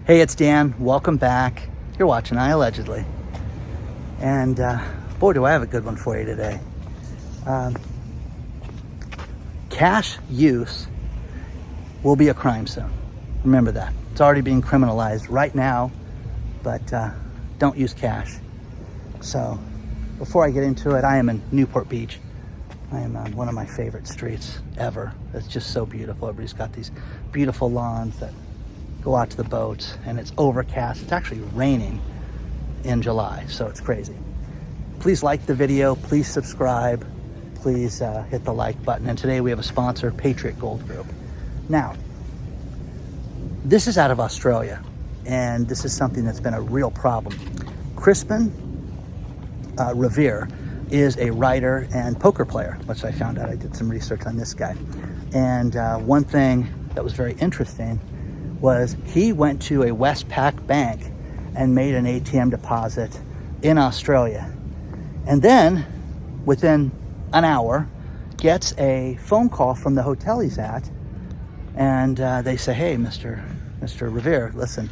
Hey, it's Dan. Welcome back. You're watching iAllegedly. And boy, do I have a good one for you today. Cash use will be a crime soon. Remember that. It's already being criminalized right now, but don't use cash. So before I get into it, I am in Newport Beach. I am on one of my favorite streets ever. It's just so beautiful. Everybody's got these beautiful lawns that go out to the boats, and it's overcast. It's actually raining in July, so it's crazy. Please like the video, please subscribe, please hit the like button. And today we have a sponsor, Patriot Gold Group. Now, this is out of Australia, and this is something that's been a real problem. Crispin Revere is a writer and poker player, which I found out. I did some research on this guy. And one thing that was very interesting was he went to a Westpac bank and made an ATM deposit in Australia. And then, within an hour, gets a phone call from the hotel he's at, and they say, hey, Mr. Revere, listen,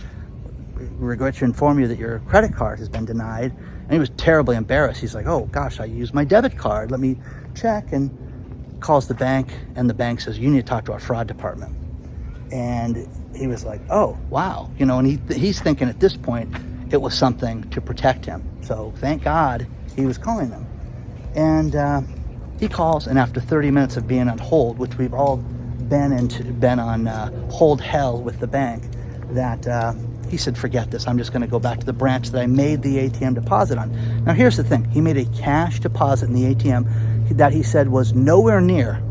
we regret to inform you that your credit card has been denied. And he was terribly embarrassed. He's like, oh gosh, I used my debit card. Let me check. And calls the bank, and the bank says, you need to talk to our fraud department. And he was like, oh, wow. And he's thinking at this point, it was something to protect him. So thank God he was calling them. And he calls, and after 30 minutes of being on hold, which we've all been on hold hell with the bank, that he said, forget this. I'm just going to go back to the branch that I made the ATM deposit on. Now, here's the thing. He made a cash deposit in the ATM that he said was nowhere near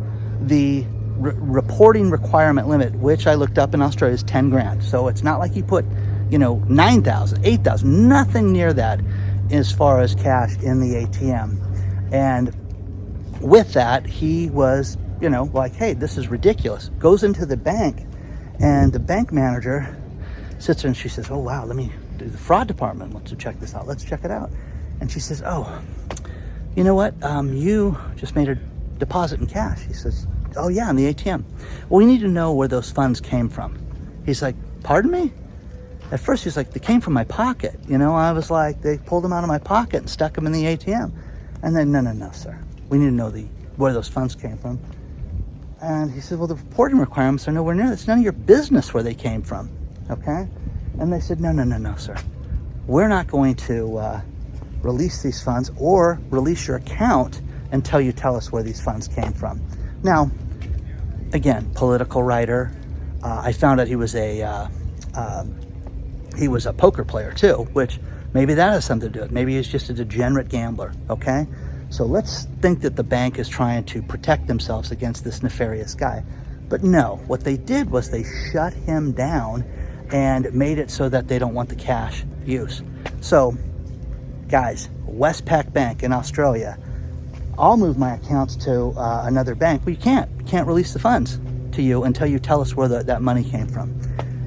the reporting requirement limit, which I looked up in Australia is 10 grand. So it's not like he put, 9,000, 8,000, nothing near that as far as cash in the ATM. And with that, he was, like, hey, this is ridiculous. Goes into the bank, and the bank manager sits there, and she says, oh, wow, let me do the fraud department wants to check this out. Let's check it out. And she says, oh, you know what? You just made a deposit in cash. He says, oh, yeah, in the ATM. Well, we need to know where those funds came from. He's like, pardon me? At first, he's like, they came from my pocket. I was like, they pulled them out of my pocket and stuck them in the ATM. And then, no, sir. We need to know where those funds came from. And he said, well, the reporting requirements are nowhere near that. It's none of your business where they came from, okay? And they said, no, sir. We're not going to release these funds or release your account until you tell us where these funds came from. Now, again, political writer. I found out he was a poker player too, which maybe that has something to do with it. Maybe he's just a degenerate gambler, okay? So let's think that the bank is trying to protect themselves against this nefarious guy. But no, what they did was they shut him down and made it so that they don't want the cash use. So, guys, Westpac Bank in Australia, I'll move my accounts to another bank. Well, you can't. You can't release the funds to you until you tell us where that money came from.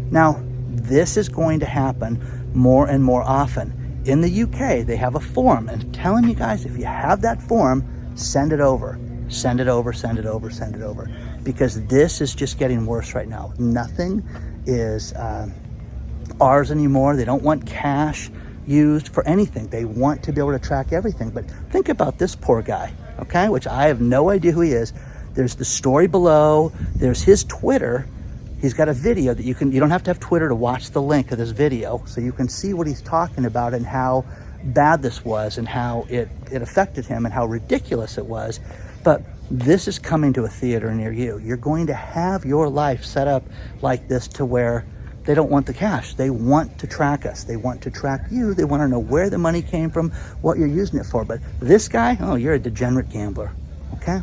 Now, this is going to happen more and more often. In the UK, they have a form, and I'm telling you guys, if you have that form, send it over. Send it over, send it over, send it over. Because this is just getting worse right now. Nothing is ours anymore. They don't want cash used for anything. They want to be able to track everything. But think about this poor guy, okay? Which I have no idea who he is. There's the story below. There's his Twitter. He's got a video that you don't have to have Twitter to watch the link of this video, so you can see what he's talking about and how bad this was and how it affected him and how ridiculous it was. But this is coming to a theater near you. You're going to have your life set up like this to where they don't want the cash. They want to track us. They want to track you. They want to know where the money came from, what you're using it for. But this guy, oh, you're a degenerate gambler, okay?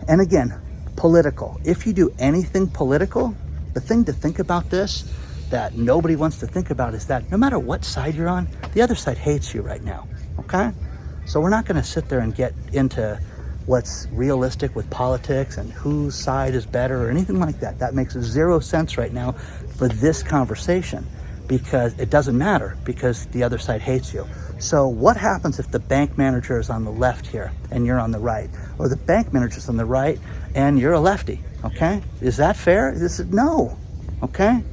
And again, political. If you do anything political, the thing to think about this that nobody wants to think about is that no matter what side you're on, the other side hates you right now, okay? So we're not going to sit there and get into what's realistic with politics and whose side is better or anything like that. That makes zero sense right now for this conversation, because it doesn't matter, because the other side hates you. So what happens if the bank manager is on the left here and you're on the right? Or the bank manager's on the right and you're a lefty, okay? Is that fair? No, okay?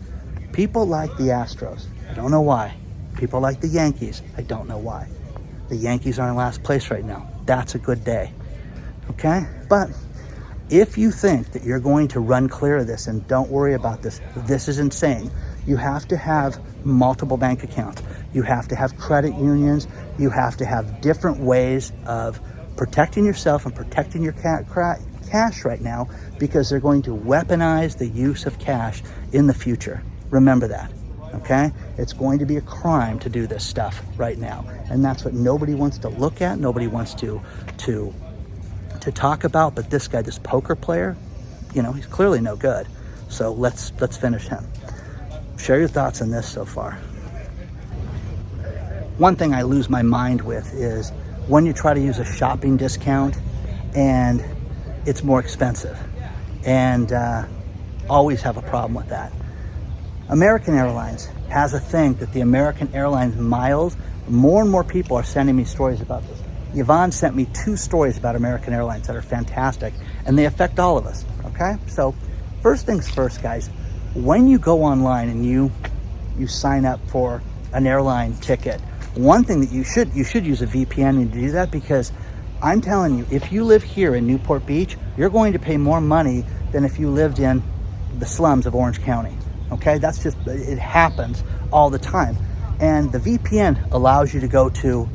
People like the Astros. I don't know why. People like the Yankees. I don't know why. The Yankees are in last place right now. That's a good day. Okay? But if you think that you're going to run clear of this, and don't worry about this, this is insane. You have to have multiple bank accounts. You have to have credit unions. You have to have different ways of protecting yourself and protecting your cash right now, because they're going to weaponize the use of cash in the future. Remember that, okay? It's going to be a crime to do this stuff right now. And that's what nobody wants to look at, nobody wants to talk about. But this guy, this poker player, you know, he's clearly no good. So let's finish him. Share your thoughts on this so far. One thing I lose my mind with is when you try to use a shopping discount and it's more expensive, and always have a problem with that. American Airlines has a thing that the American Airlines miles, more and more people are sending me stories about this. Yvonne sent me 2 stories about American Airlines that are fantastic, and they affect all of us, okay? So first things first, guys, when you go online and you sign up for an airline ticket, one thing that you should use a VPN to do that, because I'm telling you, if you live here in Newport Beach, you're going to pay more money than if you lived in the slums of Orange County. Okay, that's just, it happens all the time. And the VPN allows you to go to,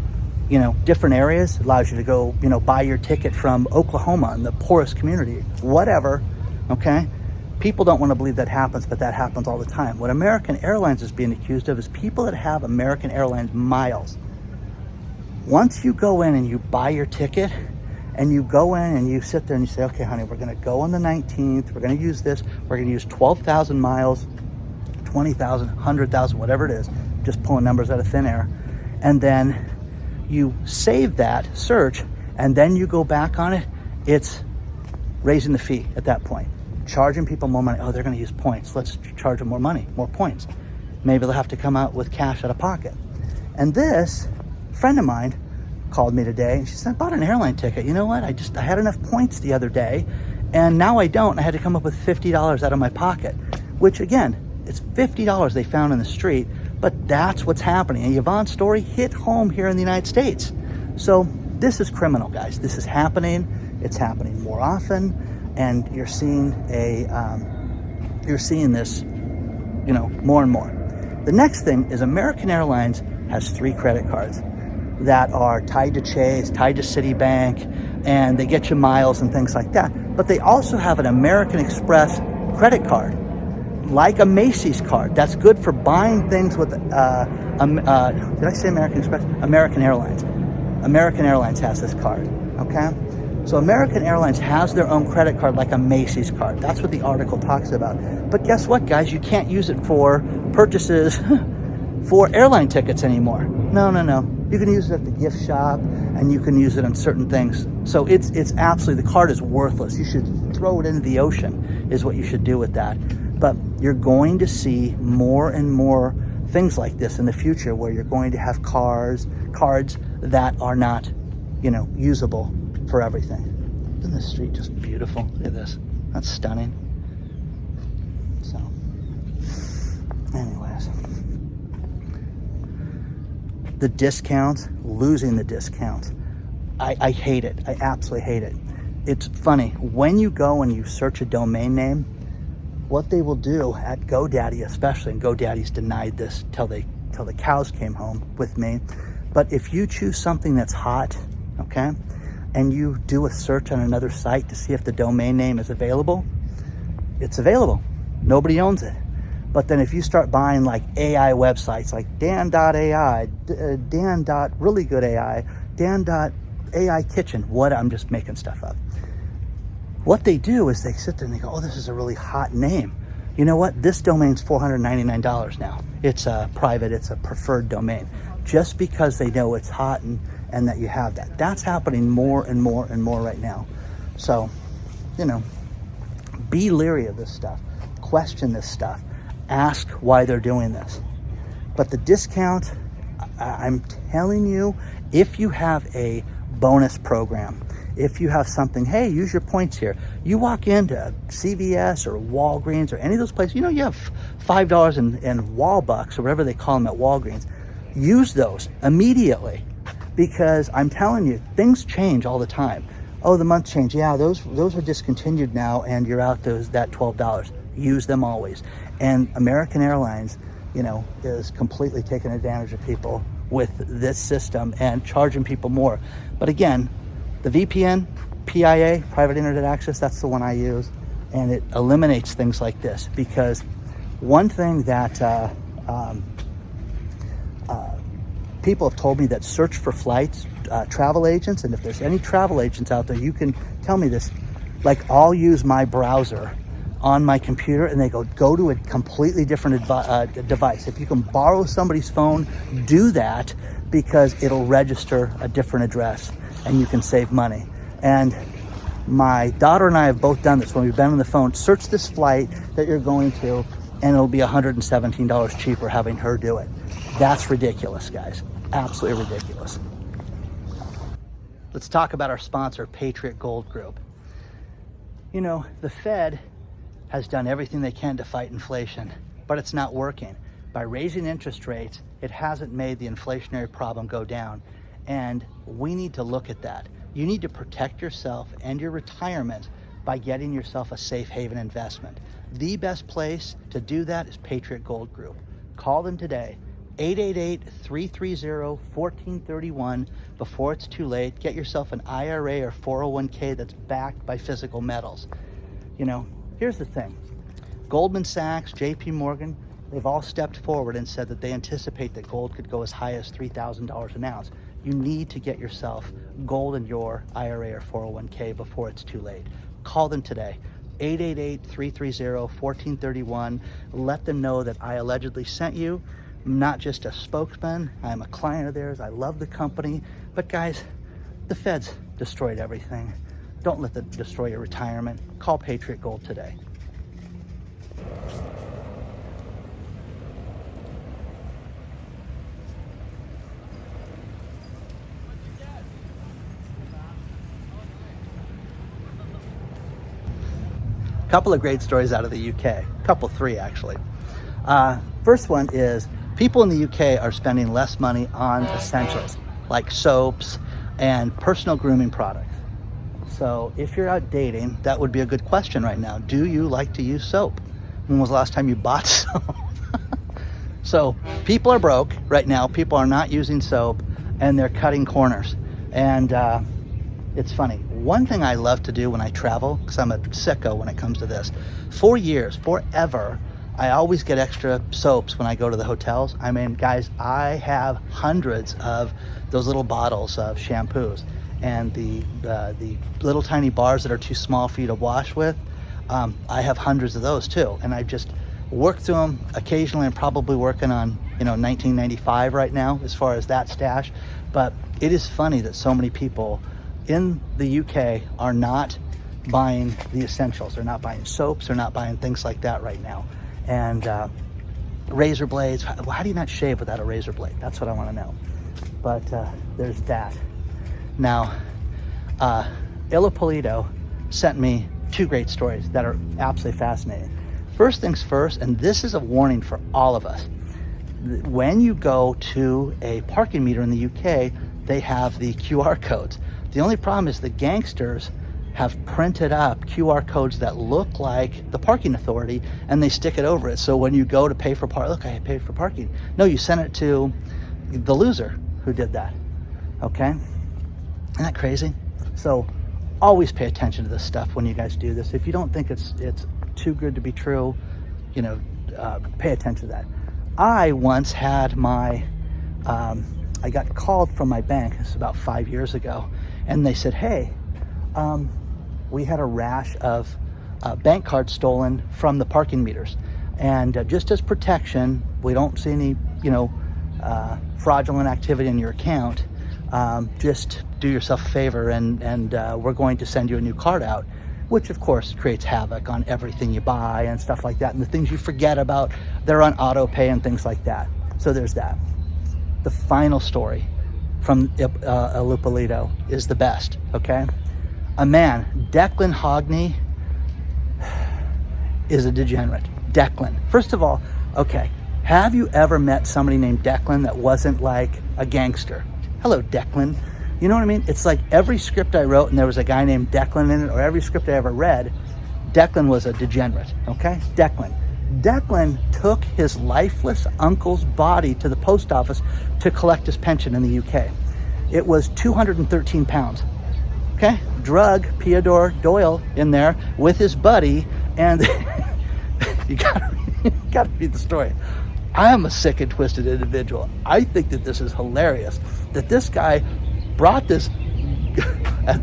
you know, different areas, allows you to go, you know, buy your ticket from Oklahoma in the poorest community, whatever, okay? People don't want to believe that happens, but that happens all the time. What American Airlines is being accused of is people that have American Airlines miles. Once you go in and you buy your ticket, and you go in and you sit there and you say, okay, honey, we're going to go on the 19th. We're going to use this. We're going to use 12,000 miles, 20,000, 100,000, whatever it is, just pulling numbers out of thin air. And then you save that search, and then you go back on it. It's raising the fee at that point, charging people more money. Oh, they're going to use points. Let's charge them more money, more points. Maybe they'll have to come out with cash out of pocket. And this friend of mine called me today, and she said, I bought an airline ticket. You know what? I had enough points the other day, and now I don't. I had to come up with $50 out of my pocket, which again, it's $50 they found in the street, but that's what's happening. And Yvonne's story hit home here in the United States. So this is criminal, guys. This is happening. It's happening more often, and you're seeing this, you know, more and more. The next thing is American Airlines has 3 credit cards that are tied to Chase, tied to Citibank, and they get you miles and things like that. But they also have an American Express credit card, like a Macy's card. That's good for buying things with, did I say American Express? American Airlines. American Airlines has this card, okay? So American Airlines has their own credit card, like a Macy's card. That's what the article talks about. But guess what, guys? You can't use it for purchases for airline tickets anymore. No. You can use it at the gift shop, and you can use it on certain things. So it's absolutely, the card is worthless. You should throw it into the ocean, is what you should do with that. But you're going to see more and more things like this in the future, where you're going to have cards that are not, you know, usable for everything. Isn't this street just beautiful? Look at this. That's stunning. So, anyways. The discounts, losing the discounts. I hate it. I absolutely hate it. It's funny, when you go and you search a domain name, what they will do at GoDaddy especially, and GoDaddy's denied this till the cows came home with me, but if you choose something that's hot, okay, and you do a search on another site to see if the domain name is available, it's available. Nobody owns it. But then if you start buying like AI websites, like Dan.ai, Dan.reallygoodai, Dan.ai kitchen, I'm just making stuff up. What they do is they sit there and they go, oh, this is a really hot name. You know what? This domain's $499 now. It's a private, it's a preferred domain. Just because they know it's hot and that you have that. That's happening more and more and more right now. So, you know, be leery of this stuff. Question this stuff. Ask why they're doing this. But the discount, I'm telling you, if you have a bonus program, if you have something, hey, use your points here. You walk into CVS or Walgreens or any of those places, you have $5 in wall bucks or whatever they call them at Walgreens. Use those immediately, because I'm telling you, things change all the time. Oh, the month change. Yeah, those are discontinued now, and you're out that $12. Use them always. And American Airlines, is completely taking advantage of people with this system and charging people more. But again, the VPN, PIA, Private Internet Access, that's the one I use, and it eliminates things like this. Because one thing that people have told me, that search for flights, travel agents, and if there's any travel agents out there, you can tell me this. Like, I'll use my browser on my computer and they go to a completely different device. If you can borrow somebody's phone, do that, because it'll register a different address and you can save money. And my daughter and I have both done this when we've been on the phone. Search this flight that you're going to, and it'll be $117 cheaper having her do it. That's ridiculous, guys. Absolutely ridiculous. Let's talk about our sponsor, Patriot Gold Group. The Fed has done everything they can to fight inflation, but it's not working. By raising interest rates, it hasn't made the inflationary problem go down. And we need to look at that. You need to protect yourself and your retirement by getting yourself a safe haven investment. The best place to do that is Patriot Gold Group. Call them today, 888-330-1431, before it's too late. Get yourself an IRA or 401k that's backed by physical metals. Here's the thing. Goldman Sachs, JP Morgan, they've all stepped forward and said that they anticipate that gold could go as high as $3,000 an ounce. You need to get yourself gold in your IRA or 401k before it's too late. Call them today, 888-330-1431. Let them know that I allegedly sent you. I'm not just a spokesman. I'm a client of theirs. I love the company. But guys, the Fed's destroyed everything. Don't let them destroy your retirement. Call Patriot Gold today. Couple of great stories out of the UK. Three actually. First one is, people in the UK are spending less money on essentials like soaps and personal grooming products. So if you're out dating, that would be a good question right now. Do you like to use soap? When was the last time you bought soap? So people are broke right now. People are not using soap, and they're cutting corners. And it's funny. One thing I love to do when I travel, because I'm a sicko when it comes to this, for years, forever, I always get extra soaps when I go to the hotels. I mean, guys, I have hundreds of those little bottles of shampoos, and the little tiny bars that are too small for you to wash with. I have hundreds of those too, and I just work through them occasionally. I'm probably working on 1995 right now as far as that stash. But it is funny that so many people in the UK are not buying the essentials. They're not buying soaps. They're not buying things like that right now. And razor blades. How do you not shave without a razor blade? That's what I want to know. But there's that. Now, Ilipolito sent me two great stories that are absolutely fascinating. First things first, and this is a warning for all of us. When you go to a parking meter in the UK, they have the QR codes. The only problem is the gangsters have printed up QR codes that look like the parking authority, and they stick it over it. So when you go to pay for look, I paid for parking. No, you sent it to the loser who did that. Okay? Isn't that crazy? So always pay attention to this stuff when you guys do this. If you don't think it's too good to be true, pay attention to that. I once had I got called from my bank, this is about 5 years ago, and they said, hey, we had a rash of bank cards stolen from the parking meters. And just as protection, we don't see any, fraudulent activity in your account. Just do yourself a favor and we're going to send you a new card out, which of course creates havoc on everything you buy and stuff like that. And the things you forget about, they're on auto pay and things like that. So there's that. The final story from Ilipolito is the best, okay? a man, Declan Hogney, is a degenerate. Declan. First of all, okay, have you ever met somebody named Declan that wasn't like a gangster? Hello, Declan. You know what I mean? It's like every script I wrote and there was a guy named Declan in it, or every script I ever read, Declan was a degenerate, okay? Declan. Declan took his lifeless uncle's body to the post office to collect his pension in the UK. It was 213 pounds, okay? Drug Theodore Doyle in there with his buddy, and you gotta read the story. I am a sick and twisted individual. I think that this is hilarious, that this guy brought this,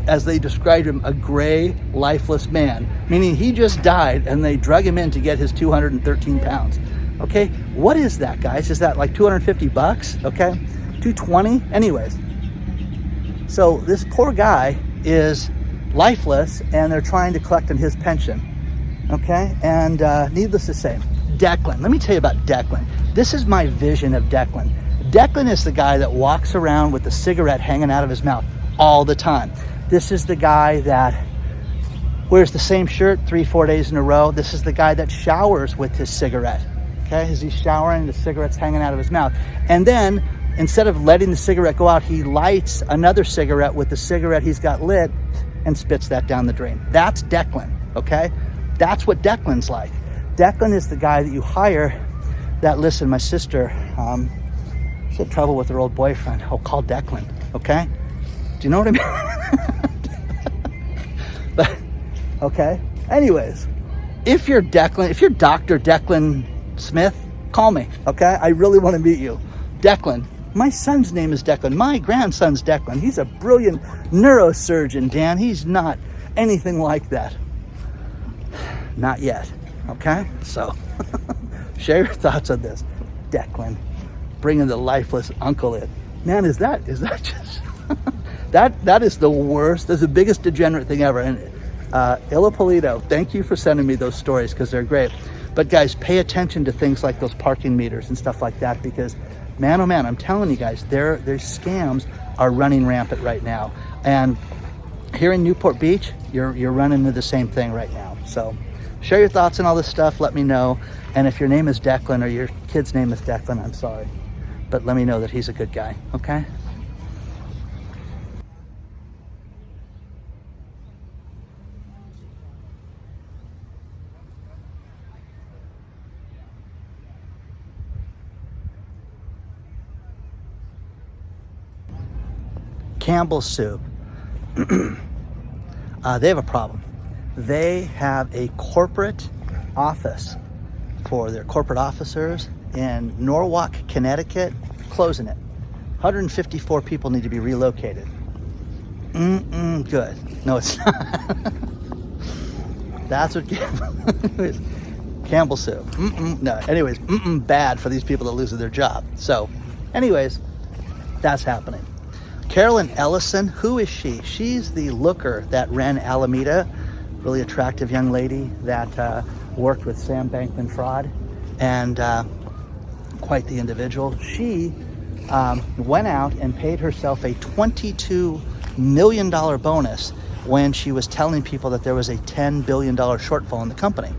as they described him, a gray, lifeless man, meaning he just died and they drug him in to get his 213 pounds. Okay, what is that, guys? Is that like 250 bucks? Okay, 220? Anyways, so this poor guy is lifeless and they're trying to collect on his pension. Okay, and needless to say, Declan, let me tell you about Declan. This is my vision of Declan. Declan is the guy that walks around with a cigarette hanging out of his mouth all the time. This is the guy that wears the same shirt 3-4 days in a row. This is the guy that showers with his cigarette. Okay, as he's showering, the cigarette's hanging out of his mouth. And then, instead of letting the cigarette go out, he lights another cigarette with the cigarette he's got lit and spits that down the drain. That's Declan, okay? That's what Declan's like. Declan is the guy that you hire that, listen, my sister, she had trouble with her old boyfriend. Oh, call Declan, okay? Do you know what I mean? But, okay. Anyways, if you're Declan, if you're Dr. Declan Smith, call me, okay? I really want to meet you. Declan. My son's name is Declan. My grandson's Declan. He's a brilliant neurosurgeon, Dan. He's not anything like that. Not yet, okay? So, share your thoughts on this. Declan, bringing the lifeless uncle in. Man, is that just... that is the worst. That's the biggest degenerate thing ever. And Ilipolito, thank you for sending me those stories because they're great. But guys, pay attention to things like those parking meters and stuff like that, because man, oh man, I'm telling you guys, their scams are running rampant right now. And here in Newport Beach, you're running into the same thing right now. So share your thoughts on all this stuff. Let me know. And if your name is Declan or your kid's name is Declan, I'm sorry, but let me know that he's a good guy, okay? Campbell's Soup. They have a problem. They have a corporate office for their corporate officers in Norwalk, Connecticut, closing it. 154 people need to be relocated. Good. No, it's not. That's what Campbell's Soup. No, anyways, bad for these people that lose their job. So, anyways, that's happening. Carolyn Ellison, who is she? She's the looker that ran Alameda, really attractive young lady that worked with Sam Bankman-Fried, and quite the individual. She went out and paid herself a $22 million bonus when she was telling people that there was a $10 billion shortfall in the company.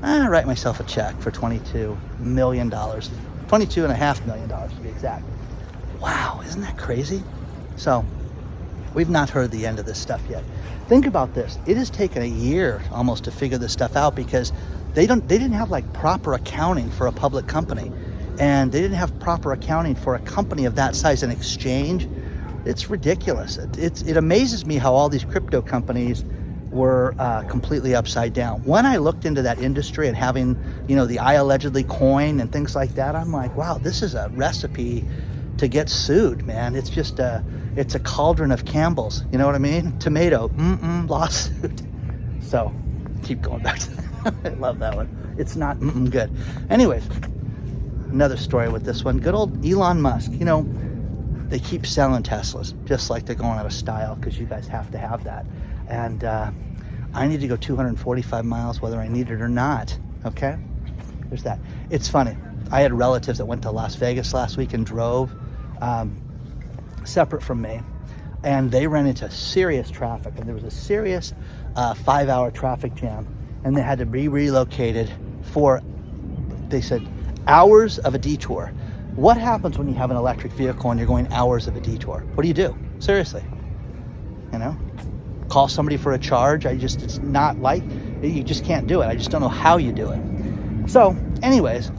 I write myself a check for $22 million, $22.5 million to be exact. Wow, isn't that crazy? So, we've not heard the end of this stuff yet. Think about this. It has taken a year almost to figure this stuff out because they didn't have like proper accounting for a public company, and they didn't have proper accounting for a company of that size, an exchange. It's ridiculous. It amazes me how all these crypto companies were completely upside down. When I looked into that industry and having, the iAllegedly coin and things like that, I'm like, wow, this is a recipe to get sued, man. It's just it's a cauldron of Campbell's. You know what I mean? Tomato, lawsuit. So, keep going back to that. I love that one. It's not good. Anyways, another story with this one. Good old Elon Musk. They keep selling Teslas, just like they're going out of style, because you guys have to have that. And I need to go 245 miles whether I need it or not, okay? There's that. It's funny. I had relatives that went to Las Vegas last week and drove, separate from me. and they ran into serious traffic, and there was a serious 5-hour traffic jam, and they had to be relocated for, they said, hours of a detour. What happens when you have an electric vehicle and you're going hours of a detour? What do you do? Seriously, you know, call somebody for a charge? It's not like, you just can't do it. I just don't know how you do it. So anyways,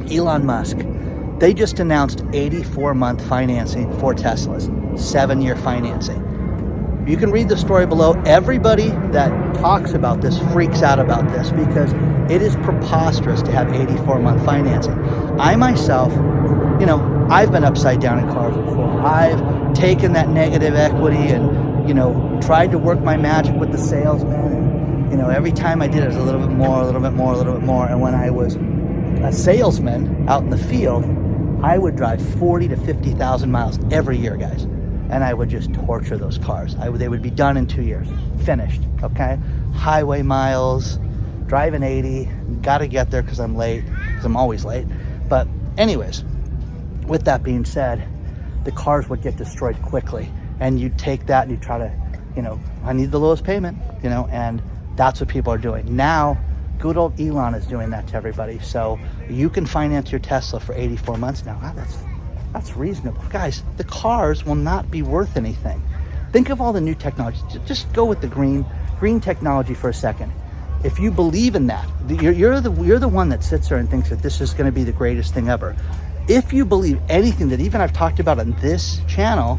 Elon Musk, they just announced 84-month financing for Teslas, 7-year financing. You can read the story below. Everybody that talks about this freaks out about this because it is preposterous to have 84-month financing. I myself, you know, I've been upside down in cars before. I've taken that negative equity and, you know, tried to work my magic with the salesman. And, you know, every time I did it was a little bit more, a little bit more, a little bit more. And when I was a salesman out in the field, I would drive 40 to 50,000 miles every year, guys. And I would just torture those cars. They would be done in 2 years, finished, okay? Highway miles, driving 80, gotta get there because I'm late, because I'm always late. But anyways, with that being said, the cars would get destroyed quickly. And you'd take that and you try to, you know, I need the lowest payment, you know, and that's what people are doing. Now, good old Elon is doing that to everybody. So you can finance your Tesla for 84 months now. Wow, that's reasonable. Guys, the cars will not be worth anything. Think of all the new technology. Just go with the green technology for a second. If you believe in that, you're the one that sits there and thinks that this is going to be the greatest thing ever. If you believe anything that even I've talked about on this channel,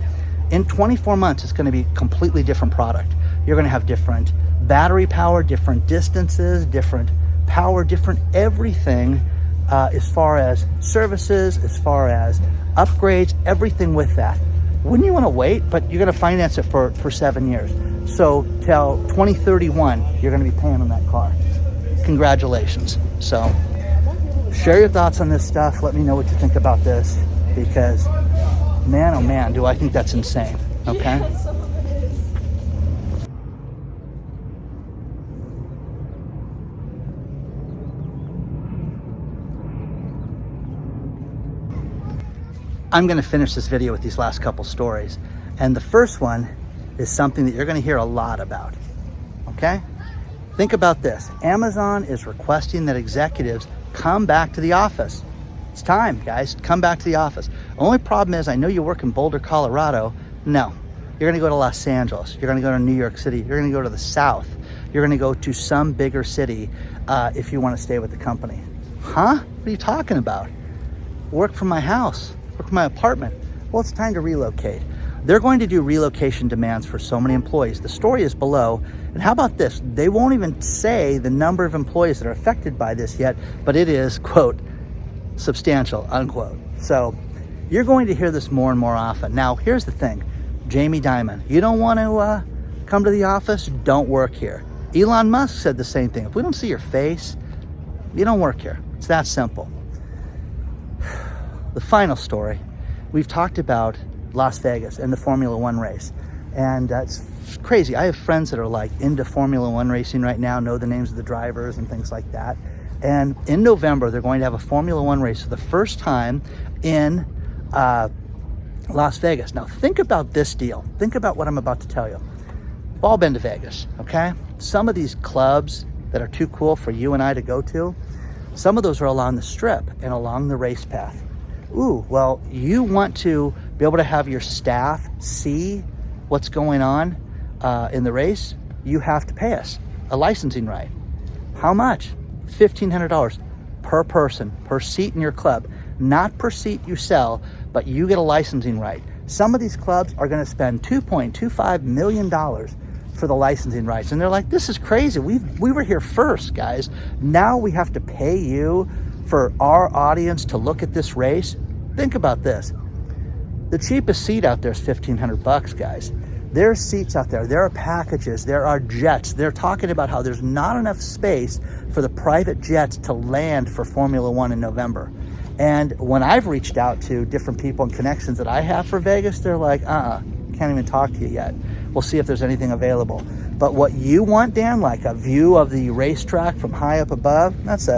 in 24 months, it's going to be a completely different product. You're going to have different battery power, different distances, different power, different everything as far as services, as far as upgrades, everything with that. Wouldn't you want to wait? But you're going to finance it for 7 years. So till 2031, you're going to be paying on that car. Congratulations. So share your thoughts on this stuff. Let me know what you think about this, because man, oh man, do I think that's insane. Okay? I'm going to finish this video with these last couple stories. And the first one is something that you're going to hear a lot about. Okay? Think about this. Amazon is requesting that executives come back to the office. It's time, guys. Come back to the office. Only problem is, I know you work in Boulder, Colorado. No. You're going to go to Los Angeles. You're going to go to New York City. You're going to go to the South. You're going to go to some bigger city if you want to stay with the company. Huh? What are you talking about? Work from my house. Work from my apartment. Well, it's time to relocate. They're going to do relocation demands for so many employees. The story is below. And how about this? They won't even say the number of employees that are affected by this yet, but it is, quote, substantial, unquote. So you're going to hear this more and more often. Now, here's the thing. Jamie Dimon, you don't want to come to the office? Don't work here. Elon Musk said the same thing. If we don't see your face, you don't work here. It's that simple. The final story, we've talked about Las Vegas and the Formula One race. And it's crazy. I have friends that are like into Formula One racing right now, know the names of the drivers and things like that. And in November, they're going to have a Formula One race for the first time in Las Vegas. Now, think about this deal. Think about what I'm about to tell you. We've all been to Vegas, okay? Some of these clubs that are too cool for you and I to go to, some of those are along the strip and along the race path. Ooh, well, you want to be able to have your staff see what's going on in the race, you have to pay us a licensing right. How much? $1,500 per person, per seat in your club. Not per seat you sell, but you get a licensing right. Some of these clubs are going to spend $2.25 million for the licensing rights. And they're like, this is crazy. We were here first, guys. Now we have to pay you for our audience to look at this race. Think about this. The cheapest seat out there is $1,500, guys. There's seats out there. There are packages. There are jets. They're talking about how there's not enough space for the private jets to land for Formula One in November. And when I've reached out to different people and connections that I have for Vegas, they're like, can't even talk to you yet. We'll see if there's anything available. But what you want, Dan, like a view of the racetrack from high up above, that's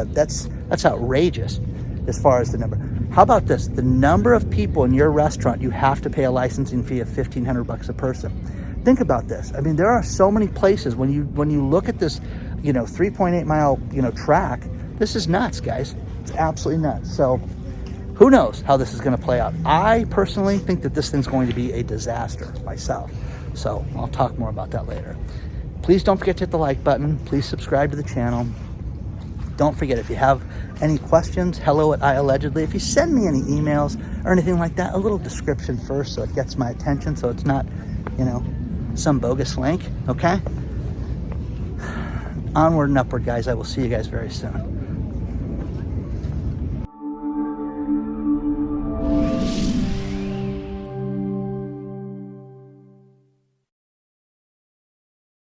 outrageous as far as the number. How about this? The number of people in your restaurant, you have to pay a licensing fee of $1,500 a person. Think about this. I mean, there are so many places when you look at this, 3.8 mile, track, this is nuts, guys. It's absolutely nuts. So who knows how this is going to play out? I personally think that this thing's going to be a disaster myself. So I'll talk more about that later. Please don't forget to hit the like button. Please subscribe to the channel. Don't forget, if you have any questions, hello@iAllegedly. If you send me any emails or anything like that, a little description first so it gets my attention, so it's not, some bogus link, okay? Onward and upward, guys. I will see you guys very soon.